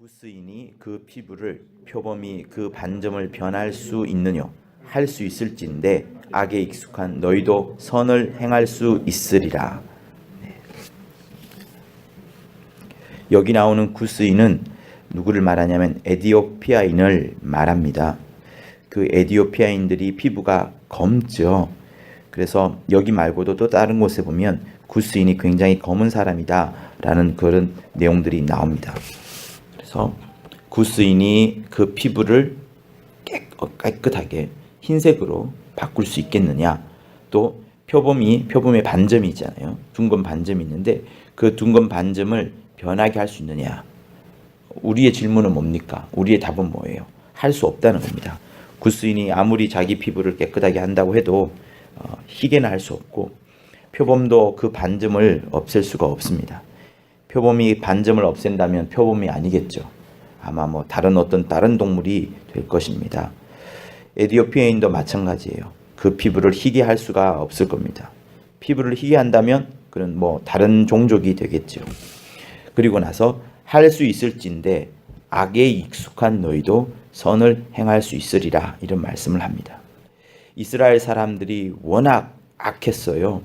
구스인이 그 피부를 표범이 그 반점을 변할 수 있느뇨 할 수 있을진데 악에 익숙한 너희도 선을 행할 수 있으리라. 여기 나오는 구스인은 누구를 말하냐면 에디오피아인을 말합니다. 그 에디오피아인들이 피부가 검죠. 그래서 여기 말고도 또 다른 곳에 보면 구스인이 굉장히 검은 사람이다 라는 그런 내용들이 나옵니다. 그래서 구스인이 그 피부를 깨끗하게 흰색으로 바꿀 수 있겠느냐, 또 표범의 반점이 있잖아요. 둥근 반점이 있는데 그 둥근 반점을 변하게 할 수 있느냐. 우리의 질문은 뭡니까? 우리의 답은 뭐예요? 할 수 없다는 겁니다. 구스인이 아무리 자기 피부를 깨끗하게 한다고 해도 희게는 할 수 없고 표범도 그 반점을 없앨 수가 없습니다. 표범이 반점을 없앤다면 표범이 아니겠죠. 아마 다른 동물이 될 것입니다. 에디오피아인도 마찬가지예요. 그 피부를 희게 할 수가 없을 겁니다. 피부를 희게 한다면 그는 다른 종족이 되겠죠. 그리고 나서 할 수 있을진데 악에 익숙한 너희도 선을 행할 수 있으리라, 이런 말씀을 합니다. 이스라엘 사람들이 워낙 악했어요.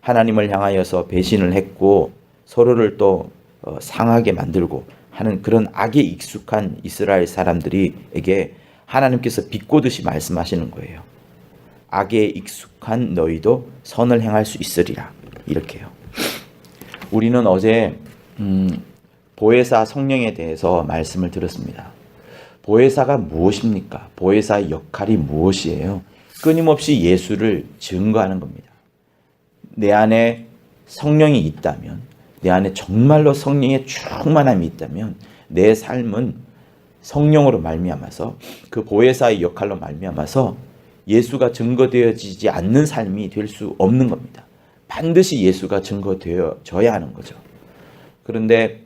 하나님을 향하여서 배신을 했고 서로를 또 상하게 만들고 하는 그런 악에 익숙한 이스라엘 사람들에게 하나님께서 비꼬듯이 말씀하시는 거예요. 악에 익숙한 너희도 선을 행할 수 있으리라, 이렇게요. 우리는 어제 보혜사 성령에 대해서 말씀을 들었습니다. 보혜사가 무엇입니까? 보혜사의 역할이 무엇이에요? 끊임없이 예수를 증거하는 겁니다. 내 안에 성령이 있다면, 내 안에 정말로 성령의 충만함이 있다면 내 삶은 성령으로 말미암아서, 그 보혜사의 역할로 말미암아서 예수가 증거되어지지 않는 삶이 될 수 없는 겁니다. 반드시 예수가 증거되어져야 하는 거죠. 그런데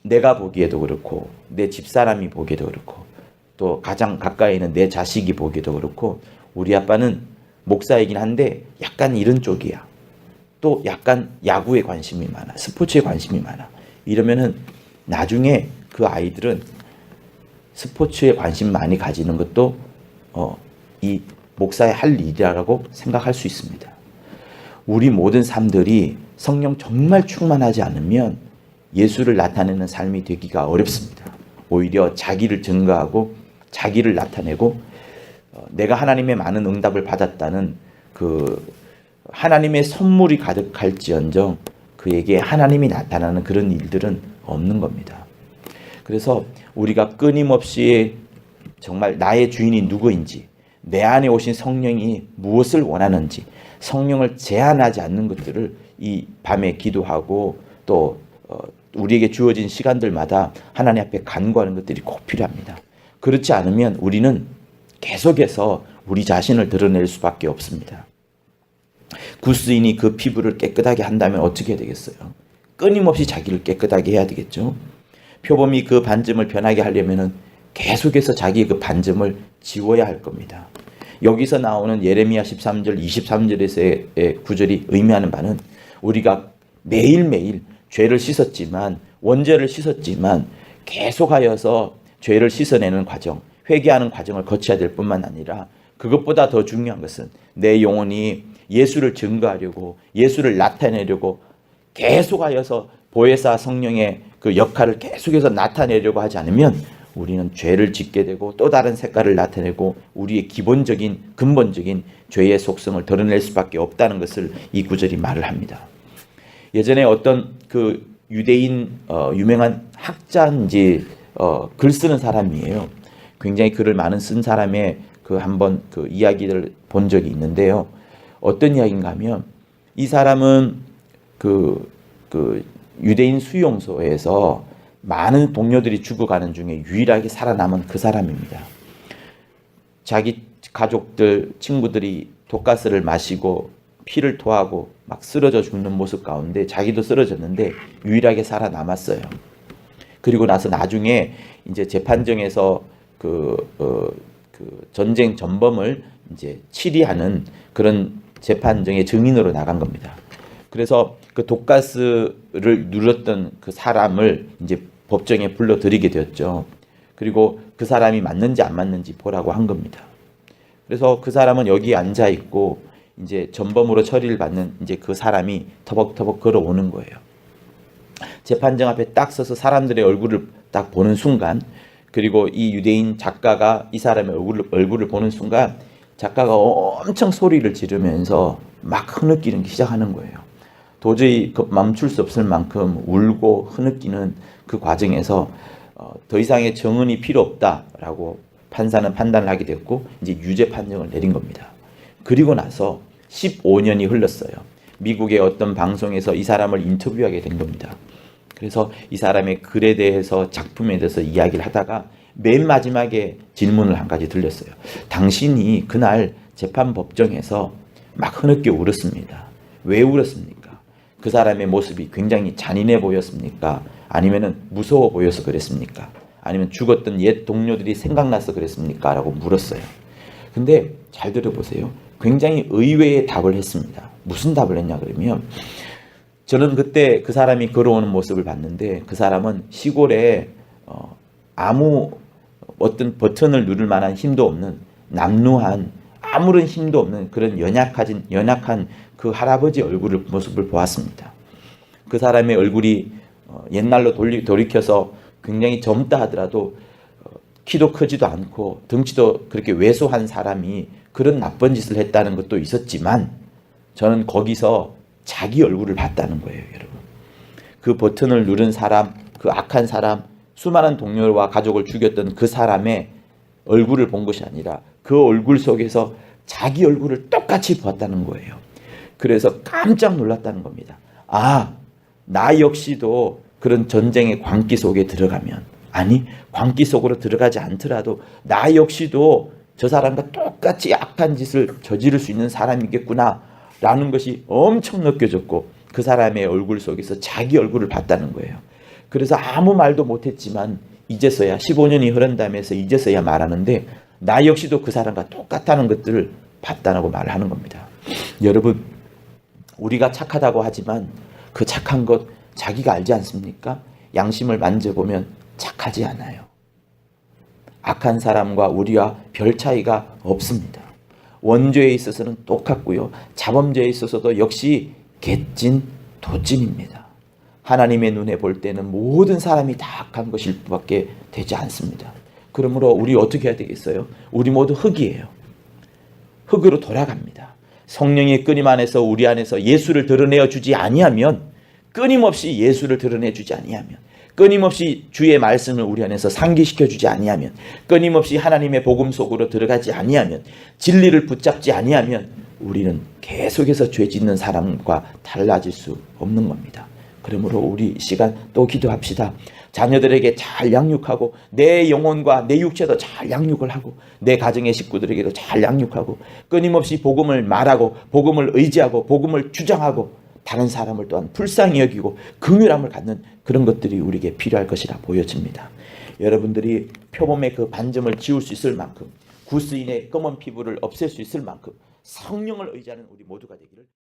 내가 보기에도 그렇고 내 집사람이 보기에도 그렇고 또 가장 가까이 있는 내 자식이 보기에도 그렇고 우리 아빠는 목사이긴 한데 약간 이런 쪽이야. 또 약간 야구에 관심이 많아. 스포츠에 관심이 많아. 이러면은 나중에 그 아이들은 스포츠에 관심 많이 가지는 것도 이 목사의 할 일이라고 생각할 수 있습니다. 우리 모든 삶들이 성령 정말 충만하지 않으면 예수를 나타내는 삶이 되기가 어렵습니다. 오히려 자기를 증거하고 자기를 나타내고 내가 하나님의 많은 응답을 받았다는 그 하나님의 선물이 가득할지언정 그에게 하나님이 나타나는 그런 일들은 없는 겁니다. 그래서 우리가 끊임없이 정말 나의 주인이 누구인지, 내 안에 오신 성령이 무엇을 원하는지, 성령을 제한하지 않는 것들을 이 밤에 기도하고 또 우리에게 주어진 시간들마다 하나님 앞에 간구하는 것들이 꼭 필요합니다. 그렇지 않으면 우리는 계속해서 우리 자신을 드러낼 수밖에 없습니다. 구스인이 그 피부를 깨끗하게 한다면 어떻게 해야 되겠어요? 끊임없이 자기를 깨끗하게 해야 되겠죠. 표범이 그 반점을 변하게 하려면 계속해서 자기의 그 반점을 지워야 할 겁니다. 여기서 나오는 예레미야 13절 23절에서의 구절이 의미하는 바는 우리가 매일매일 죄를 씻었지만, 원죄를 씻었지만 계속하여서 죄를 씻어내는 과정, 회개하는 과정을 거쳐야 될 뿐만 아니라 그것보다 더 중요한 것은 내 영혼이 예수를 증거하려고, 예수를 나타내려고 계속하여서 보혜사 성령의 그 역할을 계속해서 나타내려고 하지 않으면 우리는 죄를 짓게 되고 또 다른 색깔을 나타내고 우리의 기본적인 근본적인 죄의 속성을 드러낼 수밖에 없다는 것을 이 구절이 말을 합니다. 예전에 어떤 그 유대인 유명한 학자인지 글 쓰는 사람이에요. 굉장히 글을 많은 쓴 사람의 그 한번 그 이야기를 본 적이 있는데요. 어떤 이야기인가 하면 이 사람은 그 유대인 수용소에서 많은 동료들이 죽어가는 중에 유일하게 살아남은 그 사람입니다. 자기 가족들, 친구들이 독가스를 마시고 피를 토하고 막 쓰러져 죽는 모습 가운데 자기도 쓰러졌는데 유일하게 살아남았어요. 그리고 나서 나중에 이제 재판정에서 그 전쟁 전범을 이제 치리하는 그런 재판정의 증인으로 나간 겁니다. 그래서 그 독가스를 눌렀던 그 사람을 이제 법정에 불러들이게 되었죠. 그리고 그 사람이 맞는지 안 맞는지 보라고 한 겁니다. 그래서 그 사람은 여기 앉아 있고 이제 전범으로 처리를 받는 이제 그 사람이 터벅터벅 걸어오는 거예요. 재판장 앞에 딱 서서 사람들의 얼굴을 딱 보는 순간, 그리고 이 유대인 작가가 이 사람의 얼굴을 보는 순간 작가가 엄청 소리를 지르면서 막 흐느끼는 시작하는 거예요. 도저히 멈출 수 없을 만큼 울고 흐느끼는 그 과정에서 더 이상의 정은이 필요 없다라고 판사는 판단을 하게 됐고 이제 유죄 판정을 내린 겁니다. 그리고 나서 15년이 흘렀어요. 미국의 어떤 방송에서 이 사람을 인터뷰하게 된 겁니다. 그래서 이 사람의 글에 대해서, 작품에 대해서 이야기를 하다가 맨 마지막에 질문을 한 가지 들렸어요. 당신이 그날 재판 법정에서 막 흐느껴 울었습니다. 왜 울었습니까? 그 사람의 모습이 굉장히 잔인해 보였습니까? 아니면은 무서워 보여서 그랬습니까? 아니면 죽었던 옛 동료들이 생각나서 그랬습니까? 라고 물었어요. 근데 잘 들어보세요. 굉장히 의외의 답을 했습니다. 무슨 답을 했냐 그러면, 저는 그때 그 사람이 걸어오는 모습을 봤는데 그 사람은 시골에 아무 어떤 버튼을 누를 만한 힘도 없는 남루한, 아무런 힘도 없는 그런 연약한 그 할아버지 모습을 보았습니다. 그 사람의 얼굴이 옛날로 돌이켜서 굉장히 젊다 하더라도 키도 크지도 않고 덩치도 그렇게 왜소한 사람이 그런 나쁜 짓을 했다는 것도 있었지만, 저는 거기서 자기 얼굴을 봤다는 거예요, 여러분. 그 버튼을 누른 사람, 그 악한 사람, 수많은 동료와 가족을 죽였던 그 사람의 얼굴을 본 것이 아니라 그 얼굴 속에서 자기 얼굴을 똑같이 보았다는 거예요. 그래서 깜짝 놀랐다는 겁니다. 아, 나 역시도 그런 전쟁의 광기 속에 들어가면, 아니 광기 속으로 들어가지 않더라도 나 역시도 저 사람과 똑같이 악한 짓을 저지를 수 있는 사람이겠구나 라는 것이 엄청 느껴졌고, 그 사람의 얼굴 속에서 자기 얼굴을 봤다는 거예요. 그래서 아무 말도 못했지만 이제서야 15년이 흐른 다음에서 이제서야 말하는데, 나 역시도 그 사람과 똑같다는 것들을 봤다고 말하는 겁니다. 여러분, 우리가 착하다고 하지만 그 착한 것 자기가 알지 않습니까? 양심을 만져보면 착하지 않아요. 악한 사람과 우리와 별 차이가 없습니다. 원죄에 있어서는 똑같고요. 자범죄에 있어서도 역시 개찐 도찐입니다. 하나님의 눈에 볼 때는 모든 사람이 다 악한 것일 밖에 되지 않습니다. 그러므로 우리 어떻게 해야 되겠어요? 우리 모두 흙이에요. 흙으로 돌아갑니다. 성령의 끓임 안에서 우리 안에서 예수를 드러내어 주지 아니하면, 끊임없이 예수를 드러내 주지 아니하면, 끊임없이 주의 말씀을 우리 안에서 상기시켜 주지 아니하면, 끊임없이 하나님의 복음 속으로 들어가지 아니하면, 진리를 붙잡지 아니하면 우리는 계속해서 죄 짓는 사람과 달라질 수 없는 겁니다. 그러므로 우리 이 시간 또 기도합시다. 자녀들에게 잘 양육하고, 내 영혼과 내 육체도 잘 양육을 하고, 내 가정의 식구들에게도 잘 양육하고, 끊임없이 복음을 말하고, 복음을 의지하고, 복음을 주장하고, 다른 사람을 또한 불쌍히 여기고 긍휼함을 갖는 그런 것들이 우리에게 필요할 것이라 보여집니다. 여러분들이 표범의 그 반점을 지울 수 있을 만큼, 구스인의 검은 피부를 없앨 수 있을 만큼 성령을 의지하는 우리 모두가 되기를